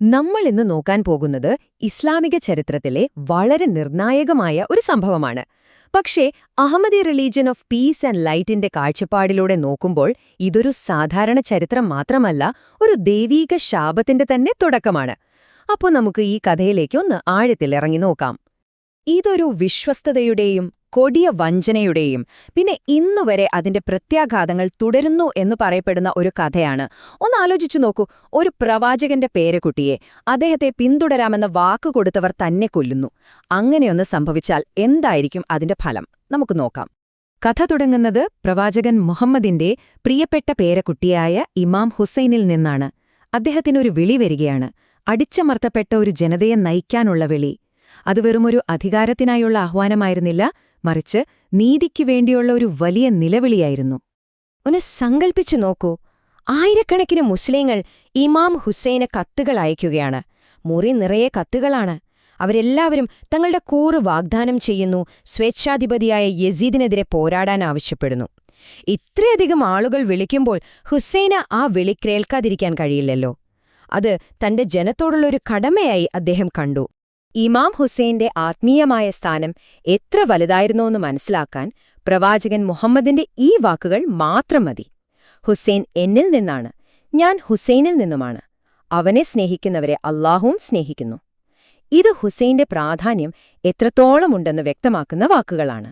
നമ്മൾ ഇന്ന് നോക്കാൻ പോകുന്നത് ഇസ്ലാമിക ചരിത്രത്തിലെ വളരെ നിർണായകമായ ഒരു സംഭവമാണ്. പക്ഷേ Ahmadi religion of peace and ലൈറ്റിന്റെ കാഴ്ചപ്പാടിലൂടെ നോക്കുമ്പോൾ ഇതൊരു സാധാരണ ചരിത്രം മാത്രമല്ല, ഒരു ദൈവീക ശാപത്തിന്റെ തന്നെ തുടക്കമാണ്. അപ്പോൾ നമുക്ക് ഈ കഥയിലേക്ക് ഒന്ന് ആഴത്തിൽ ഇറങ്ങി നോക്കാം. ഇതൊരു വിശ്വസ്തതയുടെയും കൊടിയ വഞ്ചനയുടെയും പിന്നെ ഇന്നുവരെ അതിന്റെ പ്രത്യാഘാതങ്ങൾ തുടരുന്നു എന്ന് പറയപ്പെടുന്ന ഒരു കഥയാണ്. ഒന്ന് ആലോചിച്ചു നോക്കൂ, ഒരു പ്രവാചകന്റെ പേരക്കുട്ടിയെ അദ്ദേഹത്തെ പിന്തുടരാമെന്ന വാക്ക് കൊടുത്തവർ തന്നെ കൊല്ലുന്നു. അങ്ങനെയൊന്ന് സംഭവിച്ചാൽ എന്തായിരിക്കും അതിന്റെ ഫലം? നമുക്ക് നോക്കാം. കഥ തുടങ്ങുന്നത് പ്രവാചകൻ മുഹമ്മദിന്റെ പ്രിയപ്പെട്ട പേരക്കുട്ടിയായ ഇമാം ഹുസൈനിൽ നിന്നാണ്. അദ്ദേഹത്തിനൊരു വിളി വരികയാണ്, അടിച്ചമർത്തപ്പെട്ട ഒരു ജനതയെ നയിക്കാനുള്ള വിളി. അത് വെറുമൊരു അധികാരത്തിനായുള്ള ആഹ്വാനമായിരുന്നില്ല, മറിച്ച് നീതിക്കു വേണ്ടിയുള്ള ഒരു വലിയ നിലവിളിയായിരുന്നു. ഒന്ന് സങ്കൽപ്പിച്ചു നോക്കൂ, ആയിരക്കണക്കിന് മുസ്ലിങ്ങൾ ഇമാം ഹുസൈന് കത്തുകൾ അയക്കുകയാണ്. മുറി നിറയെ കത്തുകളാണ്. അവരെല്ലാവരും തങ്ങളുടെ കൂറ് വാഗ്ദാനം ചെയ്യുന്നു, സ്വേച്ഛാധിപതിയായ യസീദിനെതിരെ പോരാടാൻ ആവശ്യപ്പെടുന്നു. ഇത്രയധികം ആളുകൾ വിളിക്കുമ്പോൾ ഹുസൈന് ആ വിളി കേൾക്കാതിരിക്കാൻ കഴിയില്ലല്ലോ. അത് തന്റെ ജനത്തോടുള്ളൊരു കടമയായി അദ്ദേഹം കണ്ടു. ഇമാം ഹുസൈന്റെ ആത്മീയമായ സ്ഥാനം എത്ര വലുതായിരുന്നോന്ന് മനസ്സിലാക്കാൻ പ്രവാചകൻ മുഹമ്മദിന്റെ ഈ വാക്കുകൾ മാത്രം മതി. ഹുസൈൻ എന്നിൽ നിന്നാണ്, ഞാൻ ഹുസൈനിൽ നിന്നുമാണ്. അവനെ സ്നേഹിക്കുന്നവരെ അല്ലാഹുവും സ്നേഹിക്കുന്നു. ഇത് ഹുസൈന്റെ പ്രാധാന്യം എത്രത്തോളമുണ്ടെന്ന് വ്യക്തമാക്കുന്ന വാക്കുകളാണ്.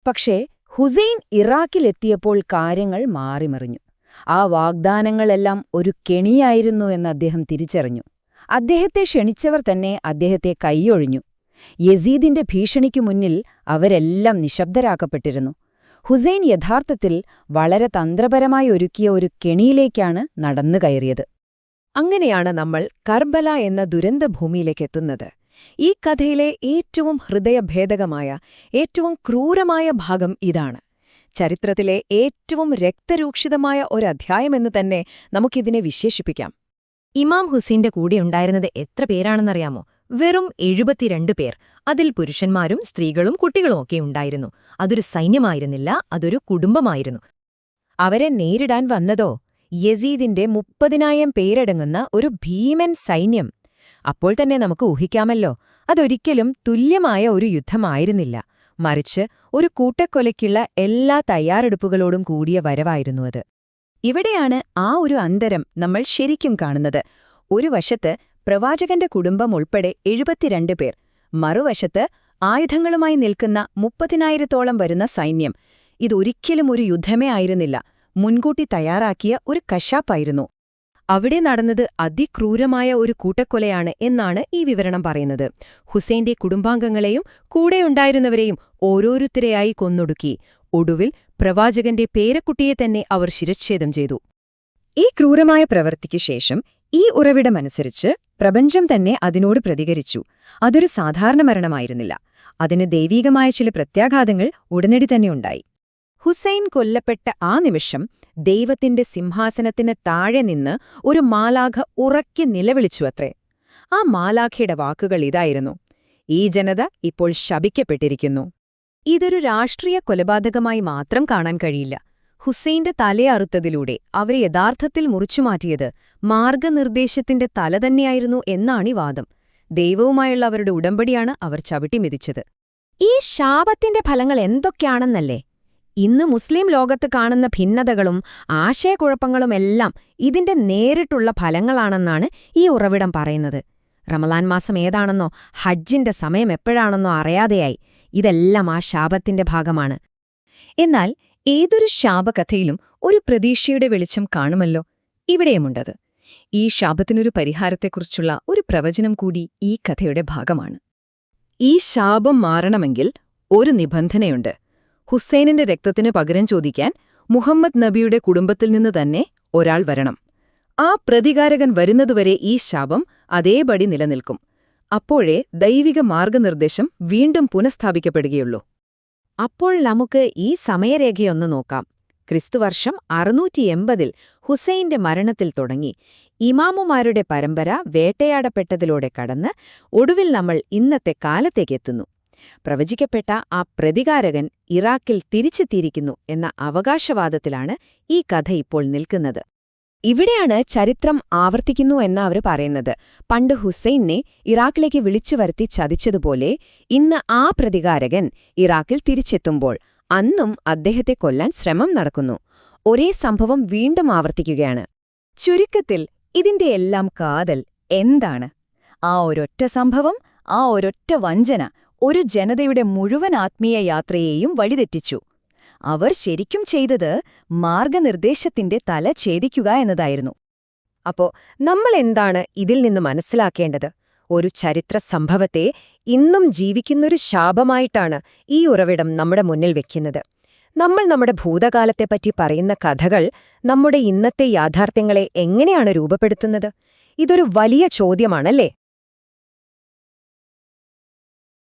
പക്ഷേ ഹുസൈൻ ഇറാഖിലെത്തിയപ്പോൾ കാര്യങ്ങൾ മാറിമറിഞ്ഞു. ആ വാഗ്ദാനങ്ങളെല്ലാം ഒരു കെണിയായിരുന്നു എന്ന് അദ്ദേഹം തിരിച്ചറിഞ്ഞു. അദ്ദേഹത്തെ ക്ഷണിച്ചവർ തന്നെ അദ്ദേഹത്തെ കൈയൊഴിഞ്ഞു. യസീദിന്റെ ഭീഷണിക്കു മുന്നിൽ അവരെല്ലാം നിശബ്ദരാക്കപ്പെട്ടിരുന്നു. ഹുസൈൻ യഥാർത്ഥത്തിൽ വളരെ തന്ത്രപരമായി ഒരുക്കിയ ഒരു കെണിയിലേക്കാണ് നടന്നു കയറിയത്. അങ്ങനെയാണ് നമ്മൾ കർബല എന്ന ദുരന്തഭൂമിയിലേക്കെത്തുന്നത്. ഈ കഥയിലെ ഏറ്റവും ഹൃദയഭേദകമായ, ഏറ്റവും ക്രൂരമായ ഭാഗം ഇതാണ്. ചരിത്രത്തിലെ ഏറ്റവും രക്തരൂക്ഷിതമായ ഒരധ്യായമെന്ന് തന്നെ നമുക്കിതിനെ വിശേഷിപ്പിക്കാം. ഇമാം ഹുസൈന്റെ കൂടെയുണ്ടായിരുന്നത് എത്ര പേരാണെന്നറിയാമോ? വെറും 72 പേർ. അതിൽ പുരുഷന്മാരും സ്ത്രീകളും കുട്ടികളുമൊക്കെ ഉണ്ടായിരുന്നു. അതൊരു സൈന്യമായിരുന്നില്ല, അതൊരു കുടുംബമായിരുന്നു. അവരെ നേരിടാൻ വന്നതോ യസീദിന്റെ 30,000 പേരടങ്ങുന്ന ഒരു ഭീമൻ സൈന്യം. അപ്പോൾ തന്നെ നമുക്ക് ഊഹിക്കാമല്ലോ, അതൊരിക്കലും തുല്യമായ ഒരു യുദ്ധമായിരുന്നില്ല, മറിച്ച് ഒരു കൂട്ടക്കൊലയ്ക്കുള്ള എല്ലാ തയ്യാറെടുപ്പുകളോടും കൂടിയ വരവായിരുന്നു അത്. ഇവിടെയാണ് ആ ഒരു അന്തരം നമ്മൾ ശരിക്കും കാണുന്നത്. ഒരു വശത്ത് പ്രവാചകന്റെ കുടുംബം ഉൾപ്പെടെ 72 പേർ, മറുവശത്ത് ആയുധങ്ങളുമായി നിൽക്കുന്ന 30,000-ഓളം വരുന്ന സൈന്യം. ഇതൊരിക്കലും ഒരു യുദ്ധമേ ആയിരുന്നില്ല, മുൻകൂട്ടി തയ്യാറാക്കിയ ഒരു കശാപ്പായിരുന്നു. അവിടെ നടന്നത് അതിക്രൂരമായ ഒരു കൂട്ടക്കൊലയാണ് എന്നാണ് ഈ വിവരണം പറയുന്നത്. ഹുസൈന്റെ കുടുംബാംഗങ്ങളെയും കൂടെയുണ്ടായിരുന്നവരെയും ഓരോരുത്തരെയായി കൊന്നൊടുക്കി. ഒടുവിൽ പ്രവാചകന്റെ പേരക്കുട്ടിയെ തന്നെ അവർ ശിരച്ഛേദം ചെയ്തു. ഈ ക്രൂരമായ പ്രവൃത്തിക്ക് ശേഷം ഈ ഉറവിടമനുസരിച്ച് പ്രപഞ്ചം തന്നെ അതിനോട് പ്രതികരിച്ചു. അതൊരു സാധാരണ മരണമായിരുന്നില്ല, അതിന് ദൈവീകമായ ചില പ്രത്യാഘാതങ്ങൾ ഉടനടി തന്നെയുണ്ടായി. ഹുസൈൻ കൊല്ലപ്പെട്ട ആ നിമിഷം ദൈവത്തിന്റെ സിംഹാസനത്തിന് താഴെ നിന്ന് ഒരു മാലാഖ ഉറക്കി നിലവിളിച്ചുവത്രേ. ആ മാലാഖയുടെ വാക്കുകൾ ഇതായിരുന്നു: ഈ ജനത ഇപ്പോൾ ശപിക്കപ്പെട്ടിരിക്കുന്നു. ഇതൊരു രാഷ്ട്രീയ കൊലപാതകമായി മാത്രം കാണാൻ കഴിയില്ല. ഹുസൈന്റെ തലയറുത്തതിലൂടെ അവരെ യഥാർത്ഥത്തിൽ മുറിച്ചുമാറ്റിയത് മാർഗനിർദ്ദേശത്തിന്റെ തല തന്നെയായിരുന്നു എന്നാണീ വാദം. ദൈവവുമായുള്ള അവരുടെ ഉടമ്പടിയാണ് അവർ ചവിട്ടിമെതിച്ചത്. ഈ ശാപത്തിന്റെ ഫലങ്ങൾ എന്തൊക്കെയാണെന്നല്ലേ? ഇന്ന് മുസ്ലിം ലോകത്ത് കാണുന്ന ഭിന്നതകളും ആശയക്കുഴപ്പങ്ങളുമെല്ലാം ഇതിന്റെ നേരിട്ടുള്ള ഫലങ്ങളാണെന്നാണ് ഈ ഉറവിടം പറയുന്നത്. റമളാൻ മാസം ഏതാണെന്നോ ഹജ്ജിന്റെ സമയം എപ്പോഴാണെന്നോ അറിയാതെയായി. ഇതെല്ലാം ആ ശാപത്തിന്റെ ഭാഗമാണ്. എന്നാൽ ഏതൊരു ശാപകഥയിലും ഒരു പ്രതീക്ഷയുടെ വെളിച്ചം കാണുമല്ലോ. ഇവിടെയുമുണ്ടത്. ഈ ശാപത്തിനൊരു പരിഹാരത്തെക്കുറിച്ചുള്ള ഒരു പ്രവചനം കൂടി ഈ കഥയുടെ ഭാഗമാണ്. ഈ ശാപം മാറണമെങ്കിൽ ഒരു നിബന്ധനയുണ്ട്. ഹുസൈനിന്റെ രക്തത്തിന് പകരം ചോദിക്കാൻ മുഹമ്മദ് നബിയുടെ കുടുംബത്തിൽ നിന്ന് തന്നെ ഒരാൾ വരണം. ആ പ്രതികാരകൻ വരുന്നതുവരെ ഈ ശാപം അതേപടി നിലനിൽക്കും. അപ്പോഴേ ദൈവിക മാർഗനിർദ്ദേശം വീണ്ടും പുനഃസ്ഥാപിക്കപ്പെടുകയുള്ളൂ. അപ്പോൾ നമുക്ക് ഈ സമയരേഖയൊന്ന് നോക്കാം. ക്രിസ്തുവർഷം 680-ൽ ഹുസൈന്റെ മരണത്തിൽ തുടങ്ങി ഇമാമുമാരുടെ പരമ്പര വേട്ടയാടപ്പെട്ടതിലൂടെ കടന്ന് ഒടുവിൽ നമ്മൾ ഇന്നത്തെ കാലത്തേക്കെത്തുന്നു. പ്രവചിക്കപ്പെട്ട ആ പ്രതികാരകൻ ഇറാഖിൽ തിരിച്ചെത്തിയിരിക്കുന്നു എന്ന അവകാശവാദത്തിലാണ് ഈ കഥ ഇപ്പോൾ നിൽക്കുന്നത്. ഇവിടെയാണ് ചരിത്രം ആവർത്തിക്കുന്നു എന്ന് അവർ പറയുന്നത്. പണ്ട് ഹുസൈനെ ഇറാഖിലേക്ക് വിളിച്ചു വരുത്തി ചതിച്ചതുപോലെ ഇന്ന് ആ പ്രതികാരകൻ ഇറാഖിൽ തിരിച്ചെത്തുമ്പോൾ അന്നും അദ്ദേഹത്തെ കൊല്ലാൻ ശ്രമം നടക്കുന്നു. ഒരേ സംഭവം വീണ്ടും ആവർത്തിക്കുകയാണ്. ചുരുക്കത്തിൽ ഇതിന്റെ എല്ലാം കാതൽ എന്താണ്? ആ ഒരൊറ്റ സംഭവം, ആ ഒരൊറ്റ വഞ്ചന ഒരു ജനതയുടെ മുഴുവൻ ആത്മീയ യാത്രയെയും വഴിതെറ്റിച്ചു. അവർ ശരിക്കും ചെയ്തത് മാർഗനിർദ്ദേശത്തിന്റെ തല ഛേദിക്കുക എന്നതായിരുന്നു. അപ്പോ നമ്മൾ എന്താണ് ഇതിൽ നിന്ന് മനസ്സിലാക്കേണ്ടത്? ഒരു ചരിത്ര സംഭവത്തെ ഇന്നും ജീവിക്കുന്നൊരു ശാപമായിട്ടാണ് ഈ ഉറവിടം നമ്മുടെ മുന്നിൽ വെക്കുന്നത്. നമ്മൾ നമ്മുടെ ഭൂതകാലത്തെപ്പറ്റി പറയുന്ന കഥകൾ നമ്മുടെ ഇന്നത്തെ യാഥാർത്ഥ്യങ്ങളെ എങ്ങനെയാണ് രൂപപ്പെടുത്തുന്നത്? ഇതൊരു വലിയ ചോദ്യമാണല്ലേ?